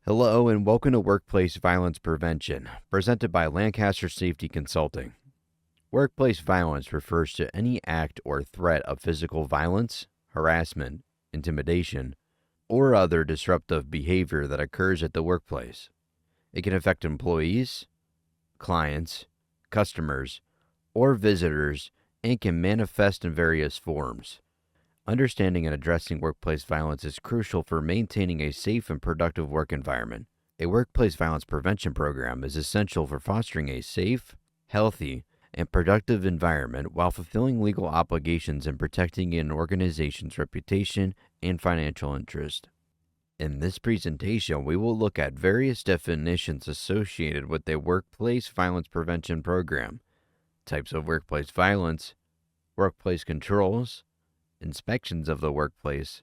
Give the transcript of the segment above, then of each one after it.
Hello and welcome to Workplace Violence Prevention, presented by Lancaster Safety Consulting. Workplace violence refers to any act or threat of physical violence, harassment, intimidation, or other disruptive behavior that occurs at the workplace. It can affect employees, clients, customers, or visitors and can manifest in various forms. Understanding and addressing workplace violence is crucial for maintaining a safe and productive work environment. A workplace violence prevention program is essential for fostering a safe, healthy, and productive environment while fulfilling legal obligations and protecting an organization's reputation and financial interest. In this presentation, we will look at various definitions associated with a workplace violence prevention program, types of workplace violence, workplace controls, inspections of the workplace,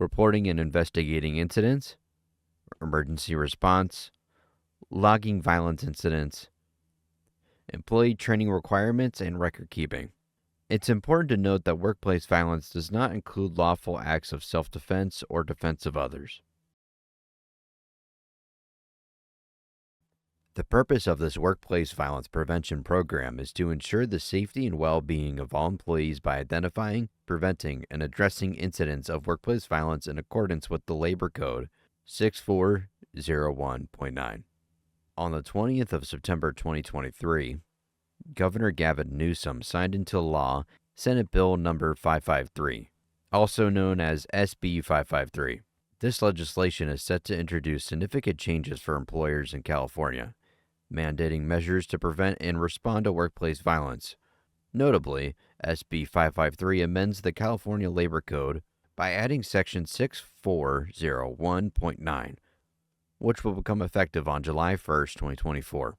reporting and investigating incidents, emergency response, logging violence incidents, employee training requirements, and record keeping. It's important to note that workplace violence does not include lawful acts of self-defense or defense of others. The purpose of this workplace violence prevention program is to ensure the safety and well-being of all employees by identifying, preventing, and addressing incidents of workplace violence in accordance with the Labor Code 6401.9. On the 20th of September 2023, Governor Gavin Newsom signed into law Senate Bill number 553, also known as SB 553. This legislation is set to introduce significant changes for employers in California, mandating measures to prevent and respond to workplace violence. Notably, SB 553 amends the California Labor Code by adding Section 6401.9, which will become effective on July 1, 2024.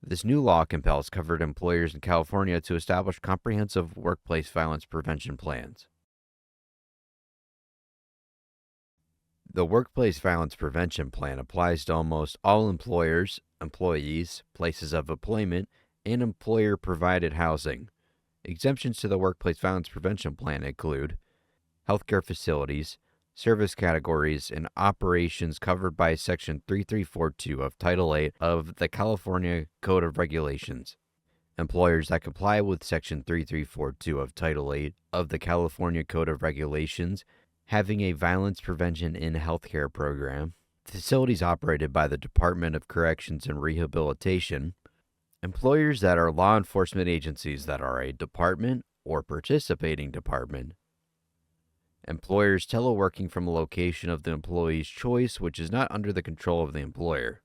This new law compels covered employers in California to establish comprehensive workplace violence prevention plans. The Workplace Violence Prevention Plan applies to almost all employers, employees, places of employment, and employer-provided housing. Exemptions to the Workplace Violence Prevention Plan include healthcare facilities, service categories, and operations covered by Section 3342 of Title 8 of the California Code of Regulations. Employers that comply with Section 3342 of Title 8 of the California Code of Regulations having a violence prevention in healthcare program, facilities operated by the Department of Corrections and Rehabilitation, employers that are law enforcement agencies that are a department or participating department, employers teleworking from a location of the employee's choice which is not under the control of the employer,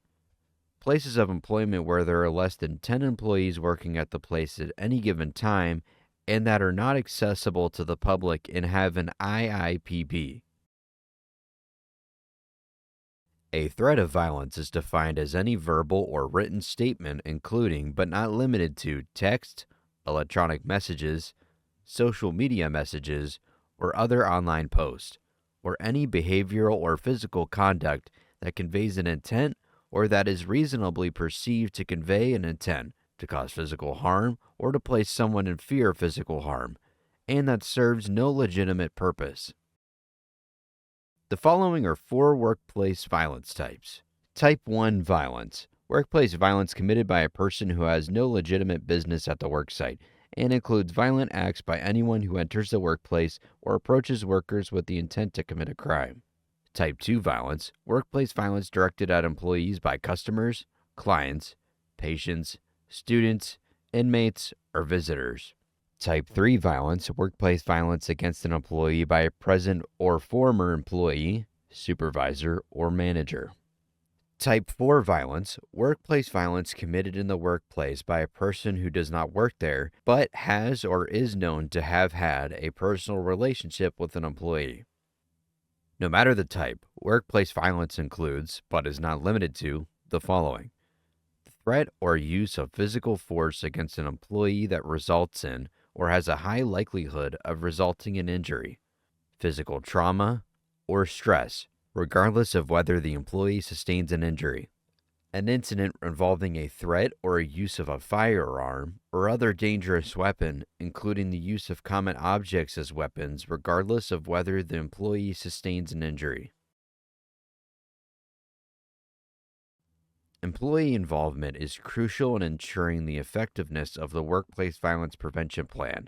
places of employment where there are less than 10 employees working at the place at any given time and that are not accessible to the public and have an IIPP. A threat of violence is defined as any verbal or written statement including, but not limited to, text, electronic messages, social media messages, or other online posts, or any behavioral or physical conduct that conveys an intent or that is reasonably perceived to convey an intent to cause physical harm or to place someone in fear of physical harm, and that serves no legitimate purpose. The following are 4 workplace violence types. Type 1 violence. Workplace violence committed by a person who has no legitimate business at the worksite and includes violent acts by anyone who enters the workplace or approaches workers with the intent to commit a crime. Type 2 violence. Workplace violence directed at employees by customers, clients, patients, students, inmates, or visitors. Type 3 violence, workplace violence against an employee by a present or former employee, supervisor, or manager. Type 4 violence, workplace violence committed in the workplace by a person who does not work there, but has or is known to have had a personal relationship with an employee. No matter the type, workplace violence includes, but is not limited to, the following: threat or use of physical force against an employee that results in or has a high likelihood of resulting in injury, physical trauma, or stress, regardless of whether the employee sustains an injury. An incident involving a threat or a use of a firearm or other dangerous weapon, including the use of common objects as weapons, regardless of whether the employee sustains an injury. Employee involvement is crucial in ensuring the effectiveness of the workplace violence prevention plan.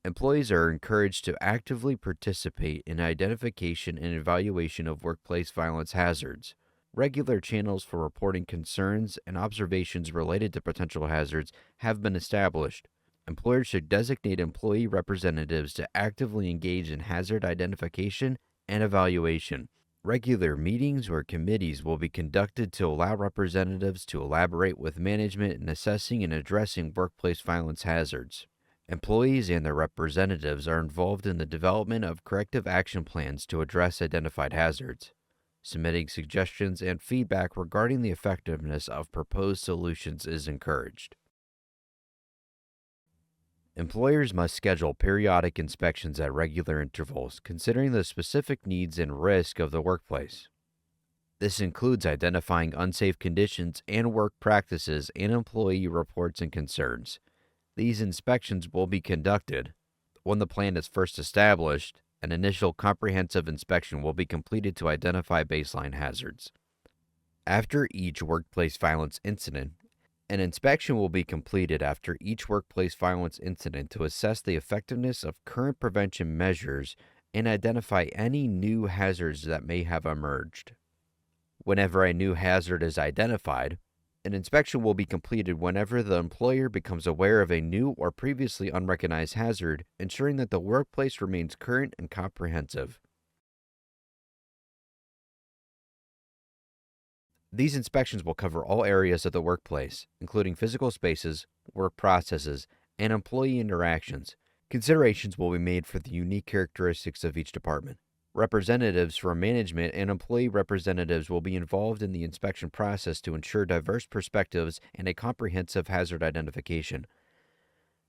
Employees are encouraged to actively participate in identification and evaluation of workplace violence hazards. Regular channels for reporting concerns and observations related to potential hazards have been established. Employers should designate employee representatives to actively engage in hazard identification and evaluation. Regular meetings or committees will be conducted to allow representatives to elaborate with management in assessing and addressing workplace violence hazards. Employees and their representatives are involved in the development of corrective action plans to address identified hazards. Submitting suggestions and feedback regarding the effectiveness of proposed solutions is encouraged. Employers must schedule periodic inspections at regular intervals, considering the specific needs and risk of the workplace. This includes identifying unsafe conditions and work practices and employee reports and concerns. These inspections will be conducted when the plan is first established. An initial comprehensive inspection will be completed to identify baseline hazards. After each workplace violence incident, an inspection will be completed after each workplace violence incident to assess the effectiveness of current prevention measures and identify any new hazards that may have emerged. Whenever a new hazard is identified, an inspection will be completed whenever the employer becomes aware of a new or previously unrecognized hazard, ensuring that the workplace remains current and comprehensive. These inspections will cover all areas of the workplace, including physical spaces, work processes, and employee interactions. Considerations will be made for the unique characteristics of each department. Representatives from management and employee representatives will be involved in the inspection process to ensure diverse perspectives and a comprehensive hazard identification.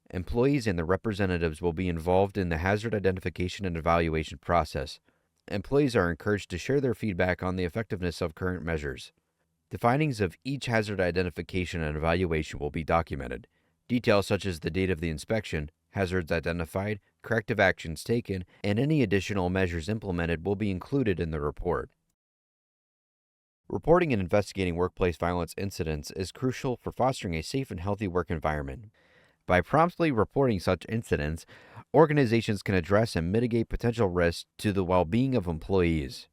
Employees and their representatives will be involved in the hazard identification and evaluation process. Employees are encouraged to share their feedback on the effectiveness of current measures. The findings of each hazard identification and evaluation will be documented. Details such as the date of the inspection, hazards identified, corrective actions taken, and any additional measures implemented will be included in the report. Reporting and investigating workplace violence incidents is crucial for fostering a safe and healthy work environment. By promptly reporting such incidents, organizations can address and mitigate potential risks to the well-being of employees.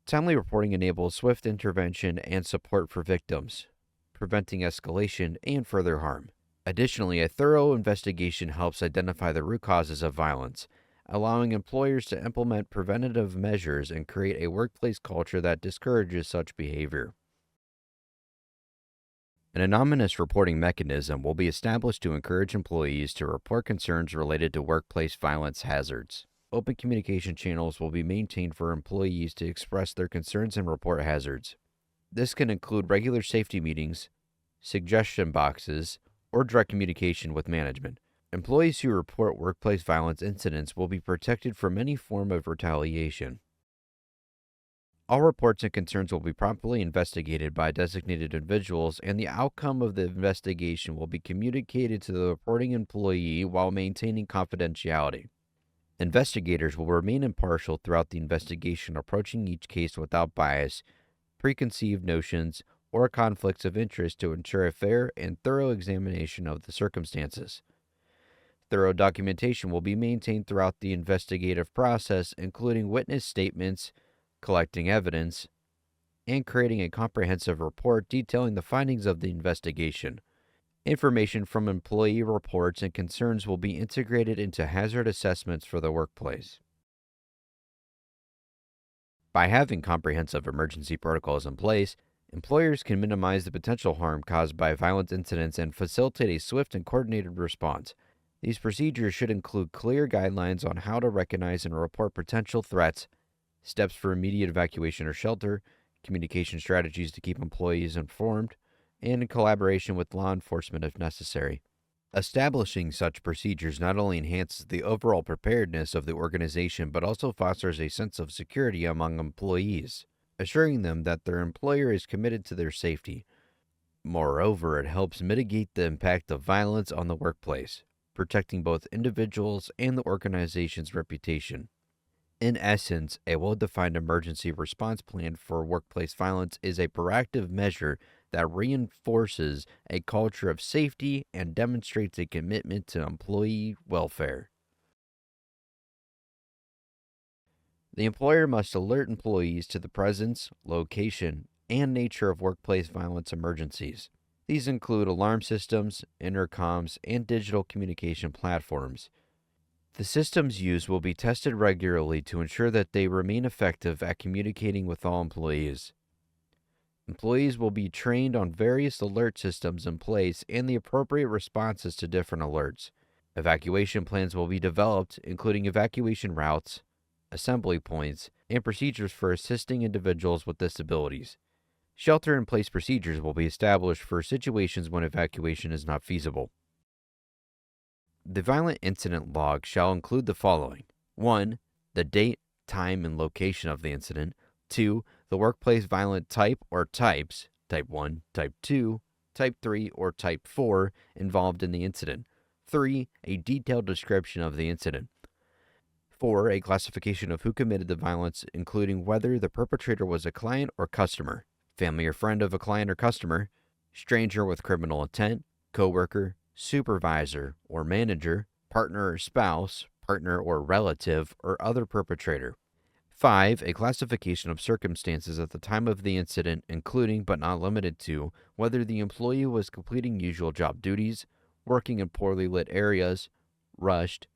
Timely reporting enables swift intervention and support for victims, preventing escalation and further harm. Additionally, a thorough investigation helps identify the root causes of violence, allowing employers to implement preventative measures and create a workplace culture that discourages such behavior. An anonymous reporting mechanism will be established to encourage employees to report concerns related to workplace violence hazards. Open communication channels will be maintained for employees to express their concerns and report hazards. This can include regular safety meetings, suggestion boxes, or direct communication with management. Employees who report workplace violence incidents will be protected from any form of retaliation. All reports and concerns will be promptly investigated by designated individuals, and the outcome of the investigation will be communicated to the reporting employee while maintaining confidentiality. Investigators will remain impartial throughout the investigation, approaching each case without bias, preconceived notions, or conflicts of interest to ensure a fair and thorough examination of the circumstances. Thorough documentation will be maintained throughout the investigative process, including witness statements, collecting evidence, and creating a comprehensive report detailing the findings of the investigation. Information from employee reports and concerns will be integrated into hazard assessments for the workplace. By having comprehensive emergency protocols in place, employers can minimize the potential harm caused by violent incidents and facilitate a swift and coordinated response. These procedures should include clear guidelines on how to recognize and report potential threats, steps for immediate evacuation or shelter, communication strategies to keep employees informed, and in collaboration with law enforcement if necessary. Establishing such procedures not only enhances the overall preparedness of the organization but also fosters a sense of security among employees, assuring them that their employer is committed to their safety. Moreover, it helps mitigate the impact of violence on the workplace, protecting both individuals and the organization's reputation. In essence, a well-defined emergency response plan for workplace violence is a proactive measure that reinforces a culture of safety and demonstrates a commitment to employee welfare. The employer must alert employees to the presence, location, and nature of workplace violence emergencies. These include alarm systems, intercoms, and digital communication platforms. The systems used will be tested regularly to ensure that they remain effective at communicating with all employees. Employees will be trained on various alert systems in place and the appropriate responses to different alerts. Evacuation plans will be developed, including evacuation routes, assembly points, and procedures for assisting individuals with disabilities. Shelter-in-place procedures will be established for situations when evacuation is not feasible. The violent incident log shall include the following: 1. The date, time, and location of the incident. 2. The workplace violent type or types, type 1, type 2, type 3, or type 4, involved in the incident. 3. A detailed description of the incident. 4. A classification of who committed the violence, including whether the perpetrator was a client or customer, family or friend of a client or customer, stranger with criminal intent, coworker, supervisor or manager, partner or spouse, partner or relative, or other perpetrator. 5. A classification of circumstances at the time of the incident, including but not limited to whether the employee was completing usual job duties, working in poorly lit areas, rushed,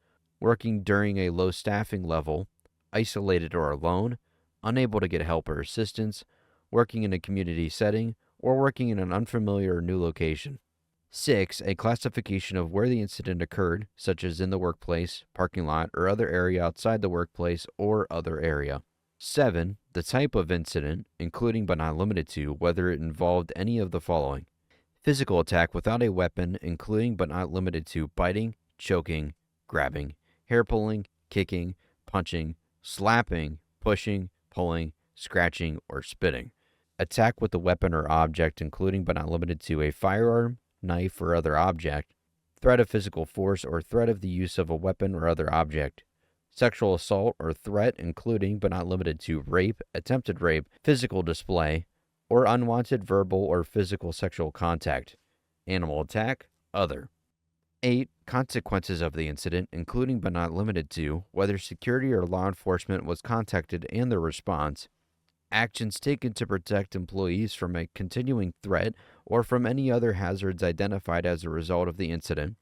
working during a low staffing level, isolated or alone, unable to get help or assistance, working in a community setting, or working in an unfamiliar or new location. 6. A classification of where the incident occurred, such as in the workplace, parking lot, or other area outside the workplace or other area. 7. The type of incident, including but not limited to whether it involved any of the following: physical attack without a weapon, including but not limited to biting, choking, grabbing, hair pulling, kicking, punching, slapping, pushing, pulling, scratching, or spitting. Attack with a weapon or object, including but not limited to a firearm, knife, or other object, threat of physical force or threat of the use of a weapon or other object, sexual assault or threat, including but not limited to rape, attempted rape, physical display, or unwanted verbal or physical sexual contact, animal attack, other. 8. Consequences of the incident, including but not limited to whether security or law enforcement was contacted and their response, actions taken to protect employees from a continuing threat or from any other hazards identified as a result of the incident.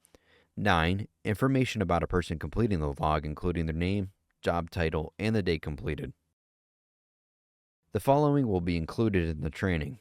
9. Information about a person completing the log, including their name, job title, and the date completed. The following will be included in the training: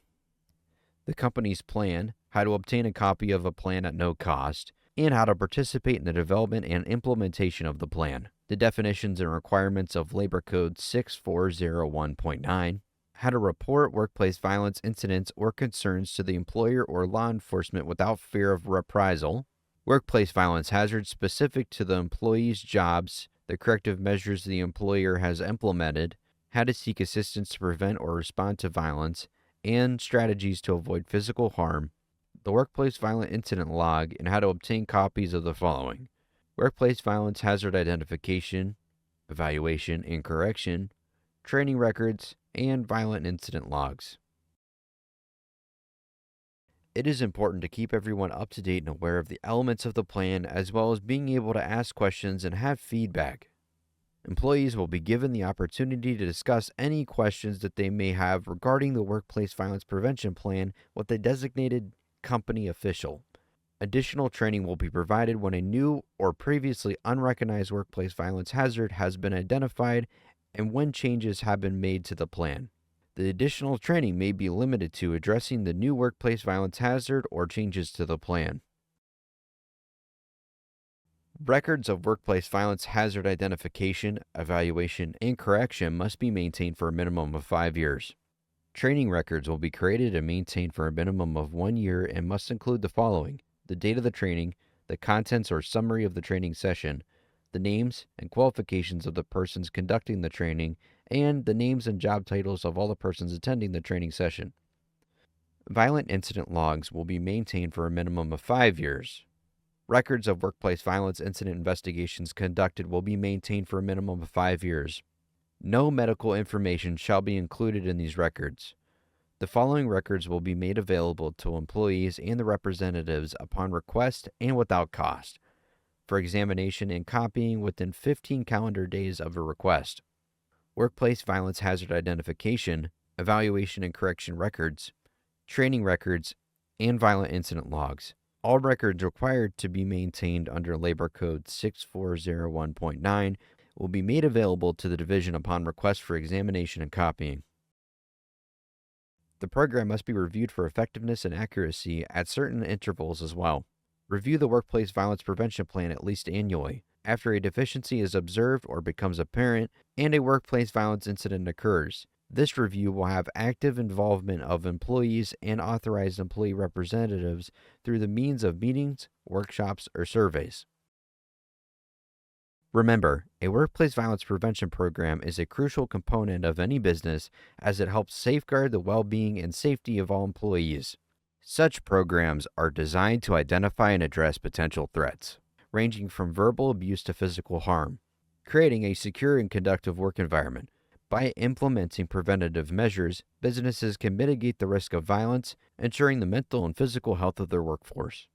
the company's plan, how to obtain a copy of a plan at no cost, and how to participate in the development and implementation of the plan. The definitions and requirements of Labor Code 6401.9, how to report workplace violence incidents or concerns to the employer or law enforcement without fear of reprisal, workplace violence hazards specific to the employee's jobs, the corrective measures the employer has implemented, how to seek assistance to prevent or respond to violence, and strategies to avoid physical harm, the workplace violent incident log, and how to obtain copies of the following: workplace violence hazard identification, evaluation and correction, training records, and violent incident logs. It is important to keep everyone up to date and aware of the elements of the plan, as well as being able to ask questions and have feedback. Employees will be given the opportunity to discuss any questions that they may have regarding the workplace violence prevention plan with a designated company official. Additional training will be provided when a new or previously unrecognized workplace violence hazard has been identified and when changes have been made to the plan. The additional training may be limited to addressing the new workplace violence hazard or changes to the plan. Records of workplace violence hazard identification, evaluation, and correction must be maintained for a minimum of 5 years. Training records will be created and maintained for a minimum of 1 year and must include the following: the date of the training, the contents or summary of the training session, the names and qualifications of the persons conducting the training, and the names and job titles of all the persons attending the training session. Violent incident logs will be maintained for a minimum of 5 years. Records of workplace violence incident investigations conducted will be maintained for a minimum of 5 years. No medical information shall be included in these records. The following records will be made available to employees and the representatives upon request and without cost, for examination and copying within 15 calendar days of a request: workplace violence hazard identification, evaluation and correction records, training records, and violent incident logs. All records required to be maintained under Labor Code 6401.9 will be made available to the division upon request for examination and copying. The program must be reviewed for effectiveness and accuracy at certain intervals as well. Review the Workplace Violence Prevention Plan at least annually. After a deficiency is observed or becomes apparent and a workplace violence incident occurs, this review will have active involvement of employees and authorized employee representatives through the means of meetings, workshops, or surveys. Remember, a workplace violence prevention program is a crucial component of any business as it helps safeguard the well-being and safety of all employees. Such programs are designed to identify and address potential threats, ranging from verbal abuse to physical harm, creating a secure and conducive work environment. By implementing preventative measures, businesses can mitigate the risk of violence, ensuring the mental and physical health of their workforce.